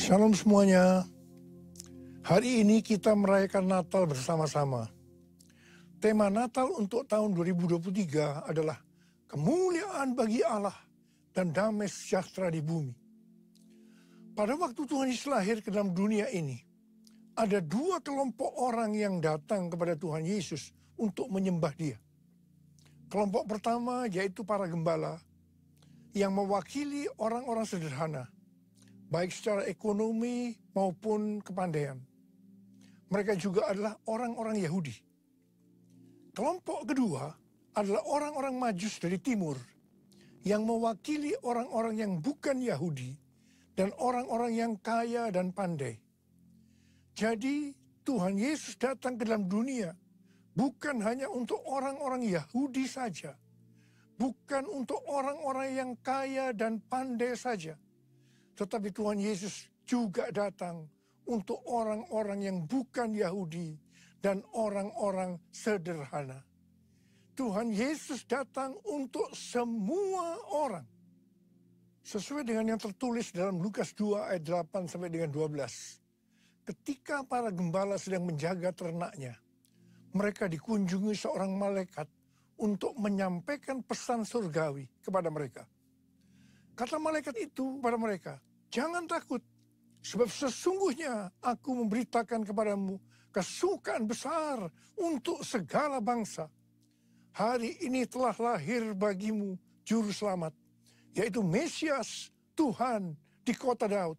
Shalom semuanya. Hari ini kita merayakan Natal bersama-sama. Tema Natal untuk tahun 2023 adalah kemuliaan bagi Allah dan damai sejahtera di bumi. Pada waktu Tuhan Yesus lahir ke dalam dunia ini, ada dua kelompok orang yang datang kepada Tuhan Yesus untuk menyembah Dia. Kelompok pertama yaitu para gembala yang mewakili orang-orang sederhana, baik secara ekonomi maupun kepandaian. Mereka juga adalah orang-orang Yahudi. Kelompok kedua adalah orang-orang Majus dari timur yang mewakili orang-orang yang bukan Yahudi dan orang-orang yang kaya dan pandai. Jadi Tuhan Yesus datang ke dalam dunia bukan hanya untuk orang-orang Yahudi saja, bukan untuk orang-orang yang kaya dan pandai saja, tetapi Tuhan Yesus juga datang untuk orang-orang yang bukan Yahudi dan orang-orang sederhana. Tuhan Yesus datang untuk semua orang. Sesuai dengan yang tertulis dalam Lukas 2 ayat 8 sampai dengan 12. Ketika para gembala sedang menjaga ternaknya, mereka dikunjungi seorang malaikat untuk menyampaikan pesan surgawi kepada mereka. Kata malaikat itu kepada mereka, "Jangan takut, sebab sesungguhnya aku memberitakan kepadamu kesukaan besar untuk segala bangsa. Hari ini telah lahir bagimu juru selamat, yaitu Mesias Tuhan di kota Daud.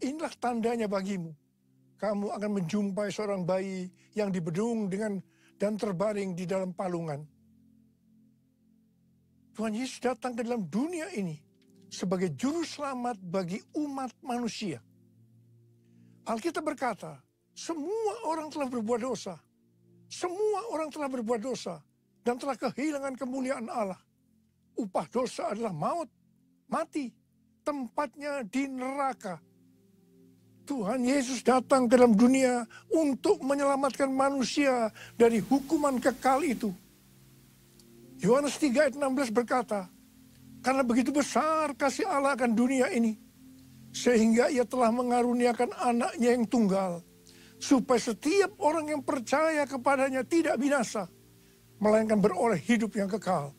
Inilah tandanya bagimu. Kamu akan menjumpai seorang bayi yang dibedung dan terbaring di dalam palungan." Tuhan Yesus datang ke dalam dunia ini sebagai juru selamat bagi umat manusia. Alkitab berkata, semua orang telah berbuat dosa. Semua orang telah berbuat dosa dan telah kehilangan kemuliaan Allah. Upah dosa adalah maut, mati, tempatnya di neraka. Tuhan Yesus datang ke dalam dunia untuk menyelamatkan manusia dari hukuman kekal itu. Yohanes 3 ayat 16 berkata, "Karena begitu besar kasih Allah akan dunia ini, sehingga Ia telah mengaruniakan anaknya yang tunggal, supaya setiap orang yang percaya kepadanya tidak binasa, melainkan beroleh hidup yang kekal."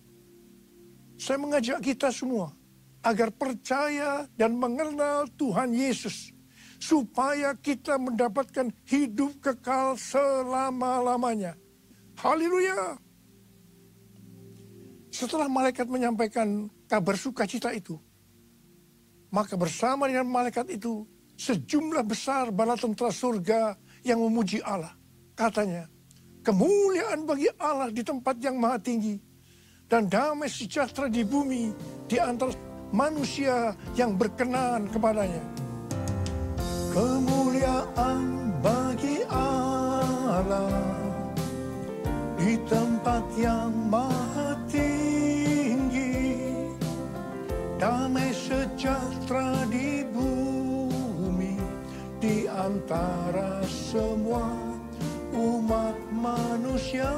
Saya mengajak kita semua agar percaya dan mengenal Tuhan Yesus, supaya kita mendapatkan hidup kekal selama-lamanya. Haleluya! Setelah malaikat menyampaikan kabar sukacita itu, maka bersama dengan malaikat itu, sejumlah besar bala tentara surga yang memuji Allah. Katanya, "Kemuliaan bagi Allah di tempat yang maha tinggi, dan damai sejahtera di bumi di antara manusia yang berkenan kepadanya." Kemuliaan bagi Allah di tempat yang maha tinggi, damai sejahtera di bumi di antara semua umat manusia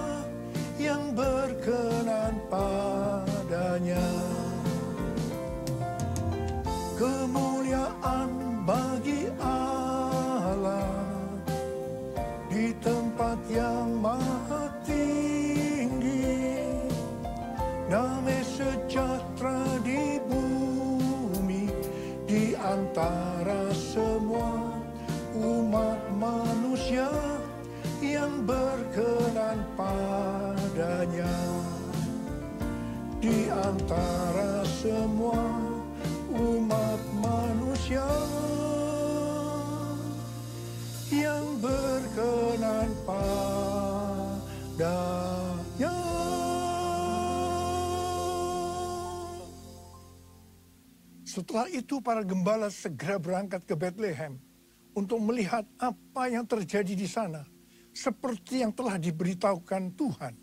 yang berkenan padanya. Kemuliaan bagi Allah di tempat yang maha tinggi, damai sejahtera di bumi di antara semua umat manusia yang berkenan padanya. Di antara semua umat manusia yang berkenan padanya. Setelah itu para gembala segera berangkat ke Bethlehem untuk melihat apa yang terjadi di sana, seperti yang telah diberitahukan Tuhan.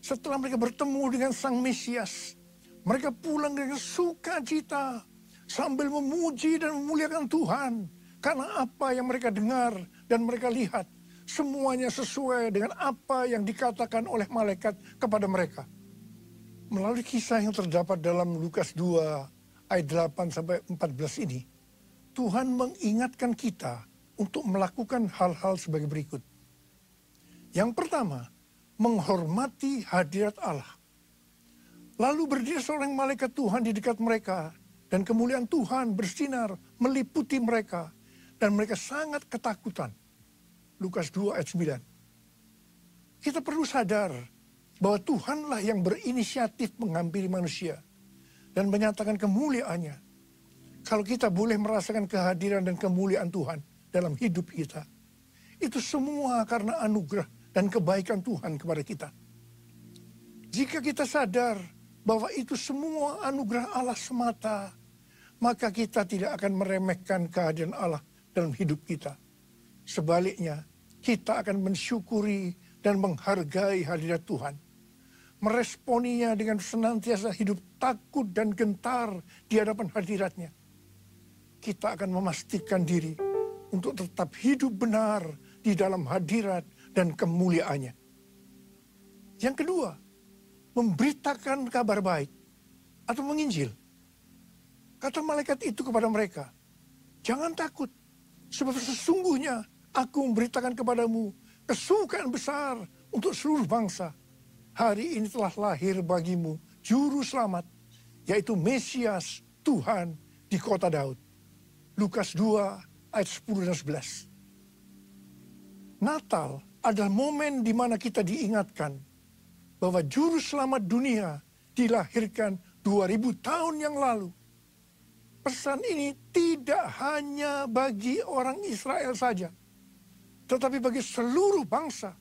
Setelah mereka bertemu dengan Sang Mesias, mereka pulang dengan sukacita sambil memuji dan memuliakan Tuhan, karena apa yang mereka dengar dan mereka lihat semuanya sesuai dengan apa yang dikatakan oleh malaikat kepada mereka. Melalui kisah yang terdapat dalam Lukas 2 ayat 8 sampai 14 ini, Tuhan mengingatkan kita untuk melakukan hal-hal sebagai berikut. Yang pertama, menghormati hadirat Allah. Lalu berdiri seorang malaikat Tuhan di dekat mereka, dan kemuliaan Tuhan bersinar meliputi mereka, dan mereka sangat ketakutan. Lukas 2 ayat 9. Kita perlu sadar bahwa Tuhanlah yang berinisiatif menghampiri manusia dan menyatakan kemuliaannya. Kalau kita boleh merasakan kehadiran dan kemuliaan Tuhan dalam hidup kita, itu semua karena anugerah dan kebaikan Tuhan kepada kita. Jika kita sadar bahwa itu semua anugerah Allah semata, maka kita tidak akan meremehkan kehadiran Allah dalam hidup kita. Sebaliknya, kita akan mensyukuri dan menghargai hadirat Tuhan. Meresponinya dengan senantiasa hidup takut dan gentar di hadapan hadiratnya. Kita akan memastikan diri untuk tetap hidup benar di dalam hadirat dan kemuliaannya. Yang kedua, memberitakan kabar baik atau menginjil. Kata malaikat itu kepada mereka, jangan takut, sebab sesungguhnya aku memberitakan kepadamu kesukaan besar untuk seluruh bangsa. Hari ini telah lahir bagimu juru selamat, yaitu Mesias Tuhan di kota Daud. Lukas 2 ayat 10 dan 11. Natal adalah momen di mana kita diingatkan bahwa juru selamat dunia dilahirkan 2000 tahun yang lalu. Pesan ini tidak hanya bagi orang Israel saja, tetapi bagi seluruh bangsa.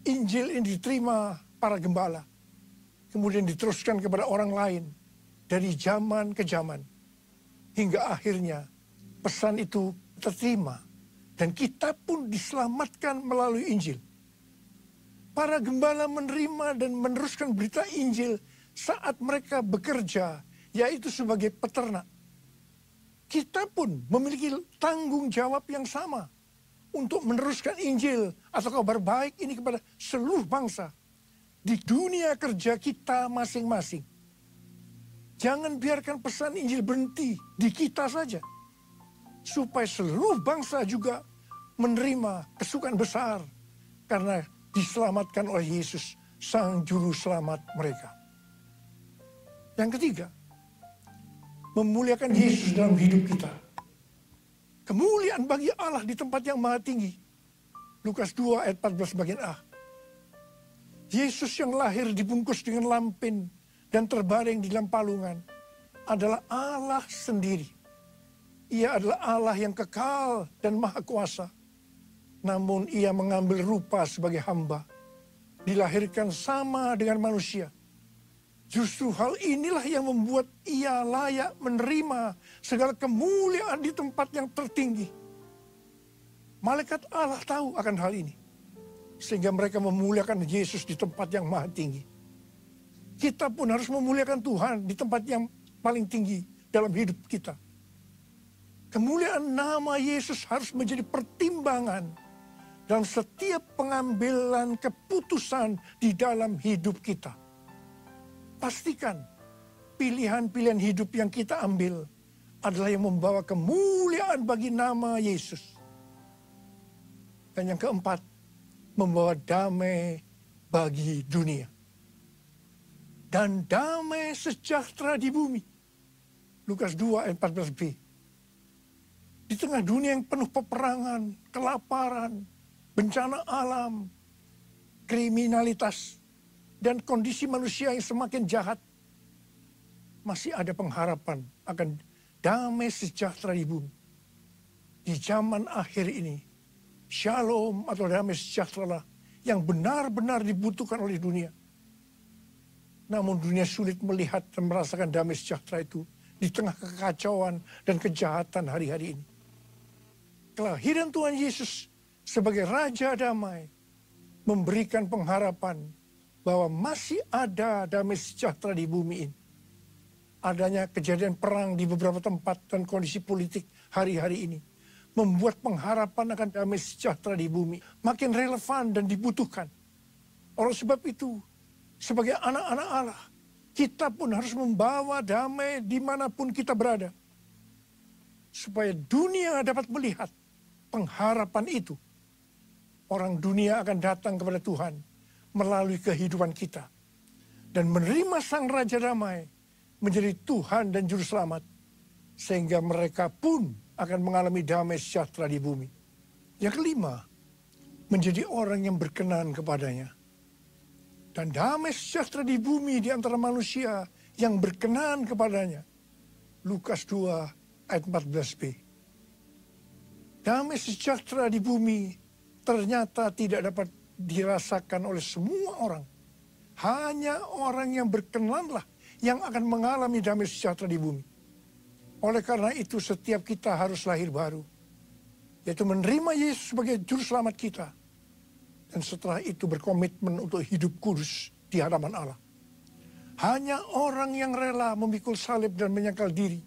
Injil ini diterima para gembala, kemudian diteruskan kepada orang lain dari zaman ke zaman, hingga akhirnya pesan itu terterima dan kita pun diselamatkan melalui Injil. Para gembala menerima dan meneruskan berita Injil saat mereka bekerja, yaitu sebagai peternak. Kita pun memiliki tanggung jawab yang sama untuk meneruskan Injil atau kabar baik ini kepada seluruh bangsa di dunia kerja kita masing-masing. Jangan biarkan pesan Injil berhenti di kita saja, supaya seluruh bangsa juga menerima kesukaan besar karena diselamatkan oleh Yesus, Sang Juru Selamat mereka. Yang ketiga, memuliakan Yesus dalam hidup kita. Kemuliaan bagi Allah di tempat yang maha tinggi. Lukas 2 ayat 14 bagian A. Yesus yang lahir dibungkus dengan lampin dan terbaring di dalam palungan adalah Allah sendiri. Ia adalah Allah yang kekal dan maha kuasa. Namun ia mengambil rupa sebagai hamba. Dilahirkan sama dengan manusia. Justru hal inilah yang membuat ia layak menerima segala kemuliaan di tempat yang tertinggi. Malaikat Allah tahu akan hal ini, sehingga mereka memuliakan Yesus di tempat yang maha tinggi. Kita pun harus memuliakan Tuhan di tempat yang paling tinggi dalam hidup kita. Kemuliaan nama Yesus harus menjadi pertimbangan dalam setiap pengambilan keputusan di dalam hidup kita. Pastikan pilihan-pilihan hidup yang kita ambil adalah yang membawa kemuliaan bagi nama Yesus. Dan yang keempat, membawa damai bagi dunia. Dan damai sejahtera di bumi. Lukas 2 ayat 14b. Di tengah dunia yang penuh peperangan, kelaparan, bencana alam, kriminalitas, dan kondisi manusia yang semakin jahat, masih ada pengharapan akan damai sejahtera di bumi. Di zaman akhir ini, shalom atau damai sejahtera yang benar-benar dibutuhkan oleh dunia. Namun dunia sulit melihat dan merasakan damai sejahtera itu di tengah kekacauan dan kejahatan hari-hari ini. Kelahiran Tuhan Yesus sebagai Raja Damai memberikan pengharapan bahwa masih ada damai sejahtera di bumi ini. Adanya kejadian perang di beberapa tempat dan kondisi politik hari-hari ini membuat pengharapan akan damai sejahtera di bumi makin relevan dan dibutuhkan. Oleh sebab itu, sebagai anak-anak Allah, kita pun harus membawa damai dimanapun kita berada. supaya dunia dapat melihat pengharapan itu. Orang dunia akan datang kepada Tuhan melalui kehidupan kita. Dan menerima Sang Raja Damai menjadi Tuhan dan Juru Selamat. Sehingga mereka pun akan mengalami damai sejahtera di bumi. Yang kelima, menjadi orang yang berkenan kepadanya. Dan damai sejahtera di bumi di antara manusia yang berkenan kepadanya. Lukas 2 ayat 14b. Damai sejahtera di bumi ternyata tidak dapat dirasakan oleh semua orang. Hanya orang yang berkenanlah yang akan mengalami damai sejahtera di bumi. Oleh karena itu setiap kita harus lahir baru. Yaitu menerima Yesus sebagai Juru Selamat kita. Dan setelah itu berkomitmen untuk hidup kudus di hadapan Allah. Hanya orang yang rela memikul salib dan menyangkal diri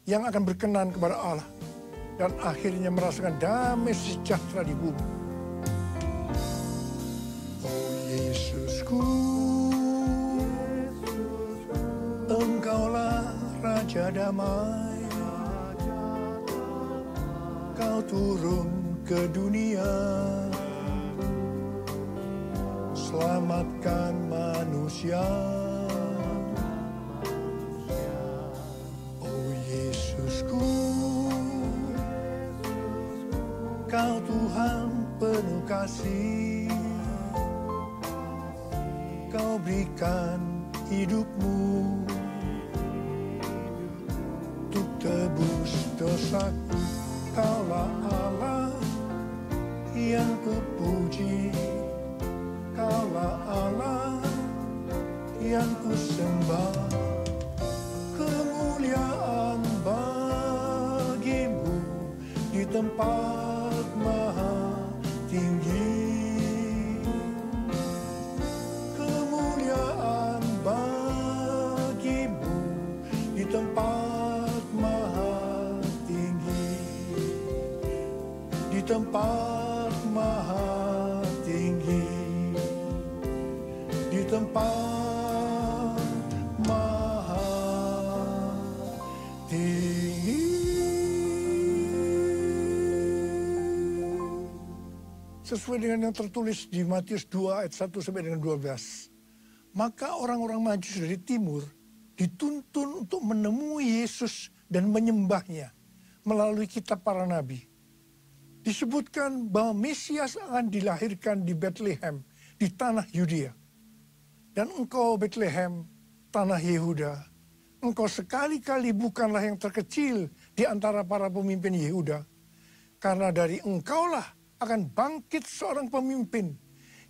yang akan berkenan kepada Allah. Dan akhirnya merasakan damai sejahtera di bumi. Oh Yesusku, Engkaulah Raja Damai. Kau turun ke dunia, selamatkan manusia. Oh Yesusku, Kau Tuhan penuh kasih. Kau berikan hidupmu untuk tebus dosaku. Kaulah Allah yang kupuji. Kaulah Allah yang kusembah. Kemuliaan bagimu di tempat maha tinggi. Kemuliaan bagimu di tempat maha tinggi. Di tempat maha tinggi. Di tempat maha tinggi. Sesuai dengan yang tertulis di Matius 2 ayat 1 sampai dengan 12. Maka orang-orang Majus dari timur dituntun untuk menemui Yesus dan menyembahnya melalui kitab para nabi. Disebutkan bahwa Mesias akan dilahirkan di Bethlehem, di tanah Yudea. Dan engkau Bethlehem, tanah Yehuda, engkau sekali-kali bukanlah yang terkecil di antara para pemimpin Yehuda. Karena dari engkaulah akan bangkit seorang pemimpin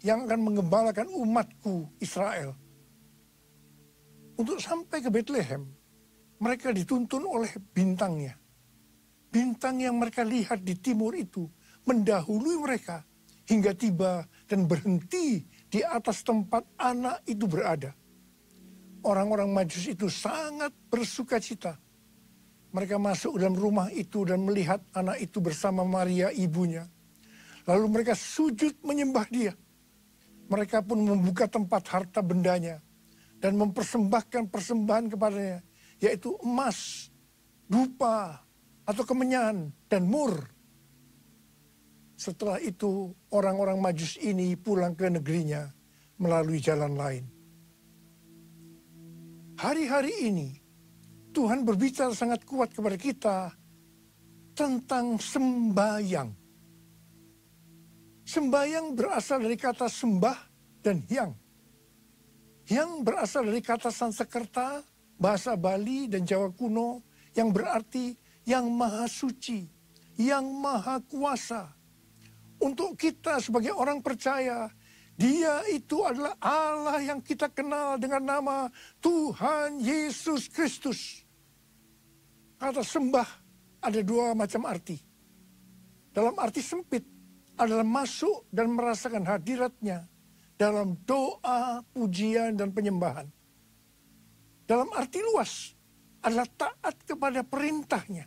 yang akan mengembalakan umatku Israel. Untuk sampai ke Bethlehem, mereka dituntun oleh bintangnya. Bintang yang mereka lihat di timur itu mendahului mereka hingga tiba dan berhenti di atas tempat anak itu berada. Orang-orang Majus itu sangat bersuka cita. Mereka masuk dalam rumah itu dan melihat anak itu bersama Maria ibunya. Lalu mereka sujud menyembah dia. Mereka pun membuka tempat harta bendanya dan mempersembahkan persembahan kepadanya, yaitu emas, dupa, atau kemenyan, dan mur. Setelah itu orang-orang Majus ini pulang ke negerinya melalui jalan lain. Hari-hari ini Tuhan berbicara sangat kuat kepada kita tentang sembahyang. Sembahyang berasal dari kata sembah dan hyang. Hyang berasal dari kata Sanskerta, bahasa Bali dan Jawa kuno yang berarti yang maha suci, yang maha kuasa. Untuk kita sebagai orang percaya, Dia itu adalah Allah yang kita kenal dengan nama Tuhan Yesus Kristus. Kata sembah ada dua macam arti. Dalam arti sempit adalah masuk dan merasakan hadiratnya dalam doa, pujian, dan penyembahan. Dalam arti luas adalah taat kepada perintahnya.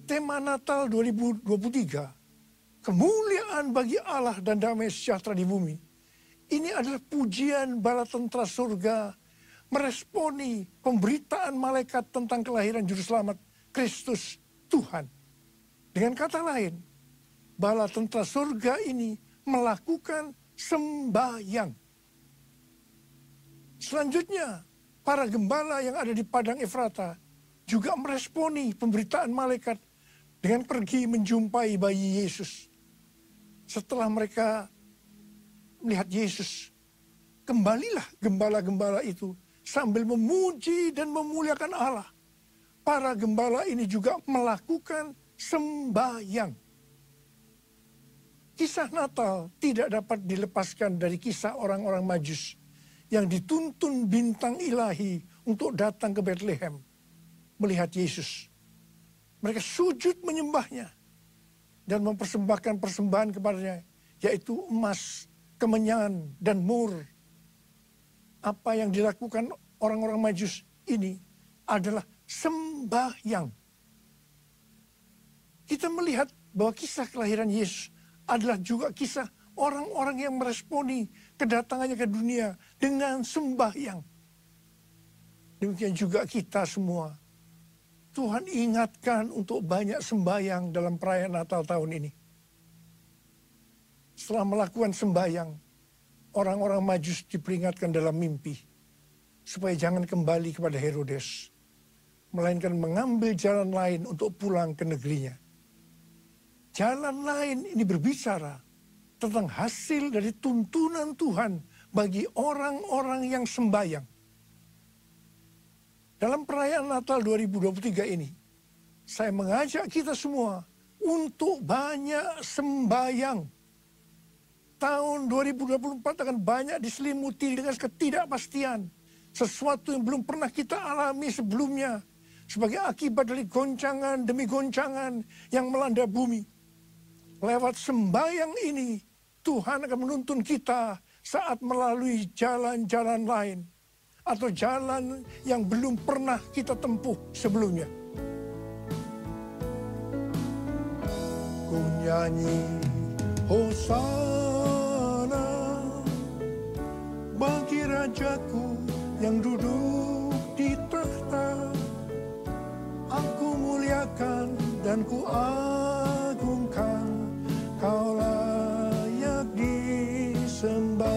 Tema Natal 2023, kemuliaan bagi Allah dan damai sejahtera di bumi. Ini adalah pujian bala tentara surga meresponi pemberitaan malaikat tentang kelahiran Juru Selamat Kristus Tuhan. Dengan kata lain, bala tentara surga ini melakukan sembahyang. Selanjutnya, para gembala yang ada di padang Efrata juga meresponi pemberitaan malaikat dengan pergi menjumpai bayi Yesus. Setelah mereka melihat Yesus, kembalilah gembala-gembala itu sambil memuji dan memuliakan Allah. Para gembala ini juga melakukan sembahyang. Kisah Natal tidak dapat dilepaskan dari kisah orang-orang Majus yang dituntun bintang ilahi untuk datang ke Bethlehem melihat Yesus. Mereka sujud menyembahnya dan mempersembahkan persembahan kepadanya, yaitu emas, kemenyan, dan mur. Apa yang dilakukan orang-orang Majus ini adalah sembahyang. Kita melihat bahwa kisah kelahiran Yesus adalah juga kisah orang-orang yang meresponi kedatangannya ke dunia dengan sembahyang. Demikian juga kita semua. Tuhan ingatkan untuk banyak sembahyang dalam perayaan Natal tahun ini. Setelah melakukan sembahyang, orang-orang Majus diperingatkan dalam mimpi supaya jangan kembali kepada Herodes, melainkan mengambil jalan lain untuk pulang ke negerinya. Jalan lain ini berbicara tentang hasil dari tuntunan Tuhan bagi orang-orang yang sembahyang. Dalam perayaan Natal 2023 ini, saya mengajak kita semua untuk banyak sembahyang. Tahun 2024 akan banyak diselimuti dengan ketidakpastian. Sesuatu yang belum pernah kita alami sebelumnya. Sebagai akibat dari goncangan demi goncangan yang melanda bumi. Lewat sembahyang ini, Tuhan akan menuntun kita saat melalui jalan-jalan lain. Atau jalan yang belum pernah kita tempuh sebelumnya. Ku nyanyi Hosana bagi Rajaku yang duduk di tahta. Aku muliakan dan ku agungkan, Kau layak disembah.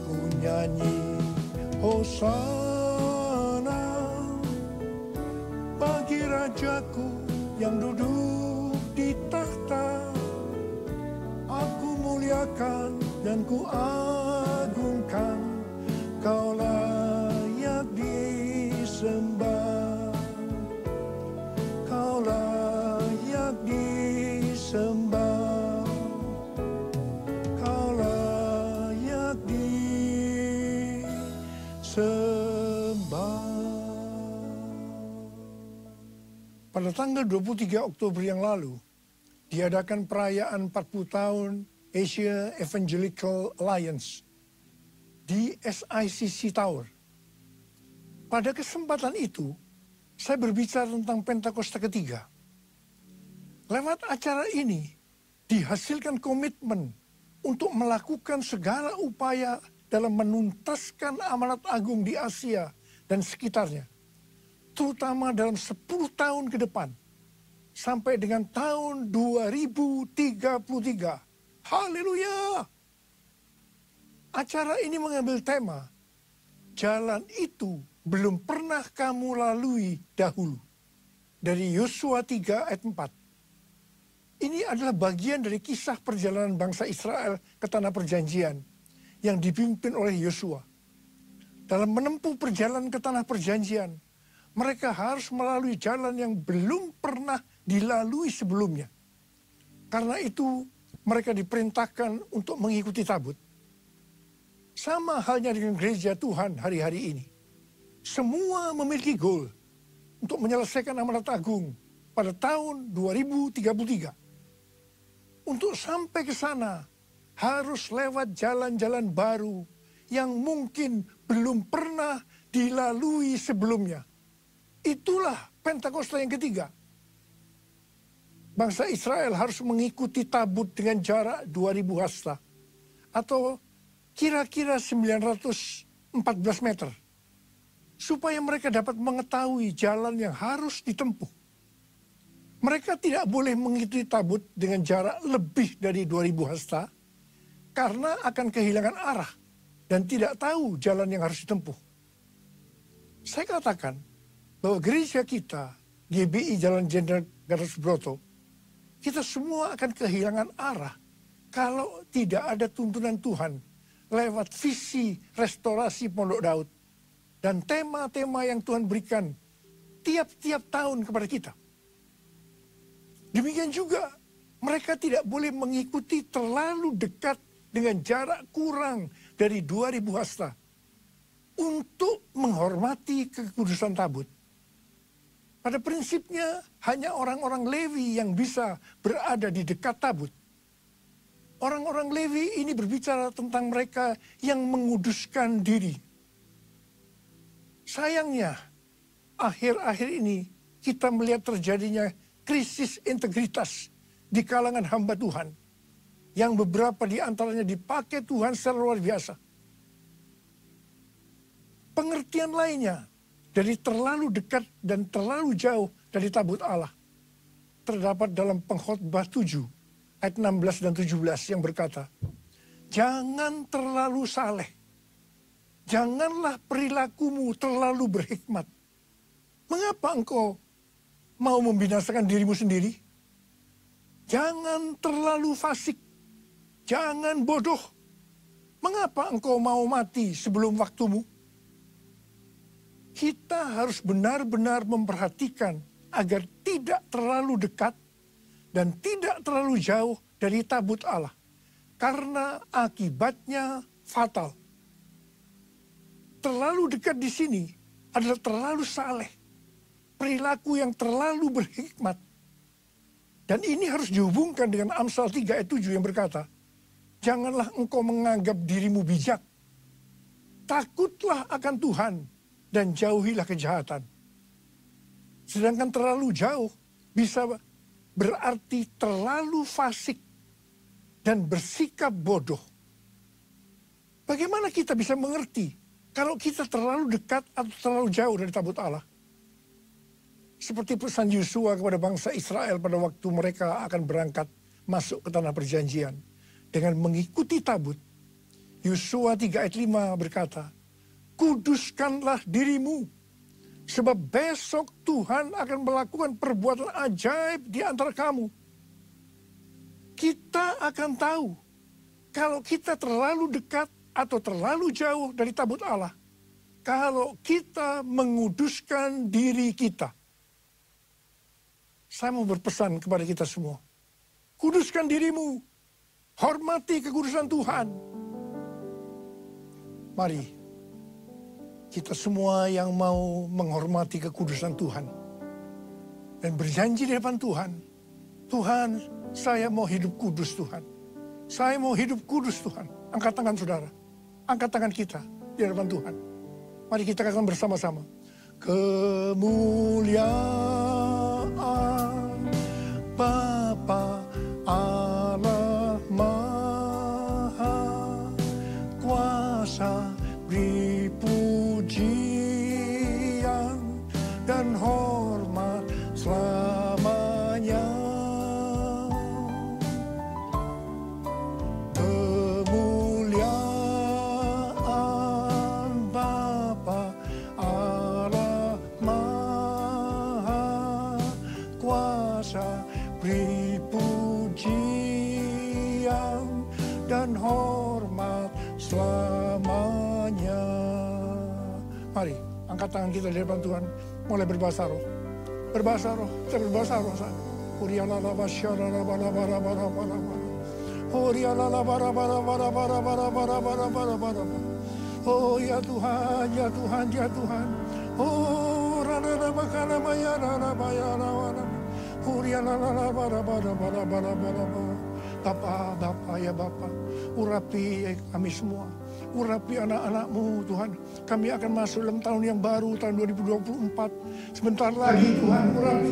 Ku nyanyi Hosana bagi Rajaku yang duduk di tahta. Aku muliakan dan ku agungkan, Kau layak disembah. Kau layak disembah. Kau layak disembah. Pada tanggal 23 Oktober yang lalu, diadakan perayaan 40 tahun Asia Evangelical Alliance di SICC Tower. Pada kesempatan itu, saya berbicara tentang Pentakosta ketiga. Lewat acara ini, dihasilkan komitmen untuk melakukan segala upaya dalam menuntaskan amanat agung di Asia dan sekitarnya. Terutama dalam 10 tahun ke depan. Sampai dengan tahun 2033. Haleluya! Acara ini mengambil tema, jalan itu belum pernah kamu lalui dahulu. Dari Yosua 3 ayat 4. Ini adalah bagian dari kisah perjalanan bangsa Israel ke tanah perjanjian yang dipimpin oleh Yosua. Dalam menempuh perjalanan ke tanah perjanjian, mereka harus melalui jalan yang belum pernah dilalui sebelumnya. Karena itu mereka diperintahkan untuk mengikuti tabut. Sama halnya dengan gereja Tuhan hari-hari ini. Semua memiliki goal untuk menyelesaikan amanat agung pada tahun 2033. Untuk sampai ke sana harus lewat jalan-jalan baru yang mungkin belum pernah dilalui sebelumnya. Itulah Pentakosta yang ketiga. Bangsa Israel harus mengikuti tabut dengan jarak 2000 hasta. Atau kira-kira 914 meter. supaya mereka dapat mengetahui jalan yang harus ditempuh. Mereka tidak boleh mengikuti tabut dengan jarak lebih dari 2000 hasta karena akan kehilangan arah dan tidak tahu jalan yang harus ditempuh. Saya katakan bahwa gereja kita, GBI Jalan Jenderal Gatot Subroto, kita semua akan kehilangan arah kalau tidak ada tuntunan Tuhan lewat visi restorasi Pondok Daud dan tema-tema yang Tuhan berikan tiap-tiap tahun kepada kita. Demikian juga mereka tidak boleh mengikuti terlalu dekat dengan jarak kurang dari 2000 hasta untuk menghormati kekudusan tabut. Pada prinsipnya hanya orang-orang Lewi yang bisa berada di dekat tabut. Orang-orang Lewi ini berbicara tentang mereka yang menguduskan diri. Sayangnya, akhir-akhir ini kita melihat terjadinya krisis integritas di kalangan hamba Tuhan, yang beberapa di antaranya dipakai Tuhan secara luar biasa. Pengertian lainnya dari terlalu dekat dan terlalu jauh dari tabut Allah terdapat dalam Pengkhotbah 7 ayat 16 dan 17 yang berkata, jangan terlalu saleh, janganlah perilakumu terlalu berhikmat. Mengapa engkau mau membinasakan dirimu sendiri? Jangan terlalu fasik, jangan bodoh. Mengapa engkau mau mati sebelum waktumu? Kita harus benar-benar memperhatikan agar tidak terlalu dekat dan tidak terlalu jauh dari tabut Allah. Karena akibatnya fatal. Terlalu dekat di sini adalah terlalu saleh. Perilaku yang terlalu berhikmat. Dan ini harus dihubungkan dengan Amsal 3 ayat 7 yang berkata, janganlah engkau menganggap dirimu bijak. Takutlah akan Tuhan dan jauhilah kejahatan. Sedangkan terlalu jauh bisa berarti terlalu fasik dan bersikap bodoh. Bagaimana kita bisa mengerti kalau kita terlalu dekat atau terlalu jauh dari tabut Allah? Seperti pesan Yosua kepada bangsa Israel pada waktu mereka akan berangkat masuk ke tanah perjanjian. Dengan mengikuti tabut, Yosua 3 ayat 5 berkata, kuduskanlah dirimu, sebab besok Tuhan akan melakukan perbuatan ajaib di antara kamu. Kita akan tahu kalau kita terlalu dekat atau terlalu jauh dari tabut Allah. Kalau kita menguduskan diri kita. Saya mau berpesan kepada kita semua. Kuduskan dirimu. Hormati kekudusan Tuhan. Mari. Kita semua yang mau menghormati kekudusan Tuhan. Dan berjanji di depan Tuhan. Tuhan, saya mau hidup kudus Tuhan. Saya mau hidup kudus Tuhan. Angkat tangan saudara. Angkat tangan kita di hadapan Tuhan. Mari kita katakan bersama-sama. Kemuliaan Bapa Allah Maha Kuasa, beri pujian dan hormat selamanya. Kemuliaan Bapa Allah Maha Kuasa, beri pujian dan hormat selamanya. Mari, angkat tangan kita di depan Tuhan. Mulai berbahasa roh. Berbahasa roh, kita berbahasa roh. Oh ya Tuhan, ya Tuhan, ya Tuhan. Oh rana makana maya rana maya rana. Bapa ya Bapa, urapi kami semua, urapi anak-anak-Mu Tuhan. Kami akan masuk dalam tahun yang baru, tahun 2024. Sebentar lagi Tuhan, urapi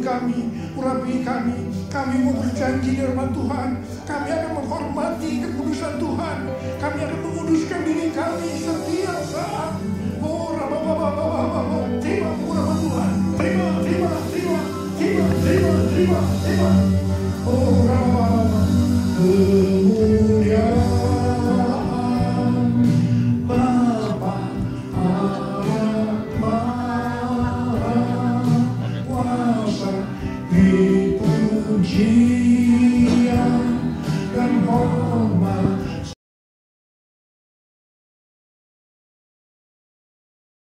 kami. Kami mau berjanji di hadapan Tuhan. Kami akan menghormati kekudusan Tuhan. Kami akan menguduskan diri kami setiap saat. Oh, Dipuji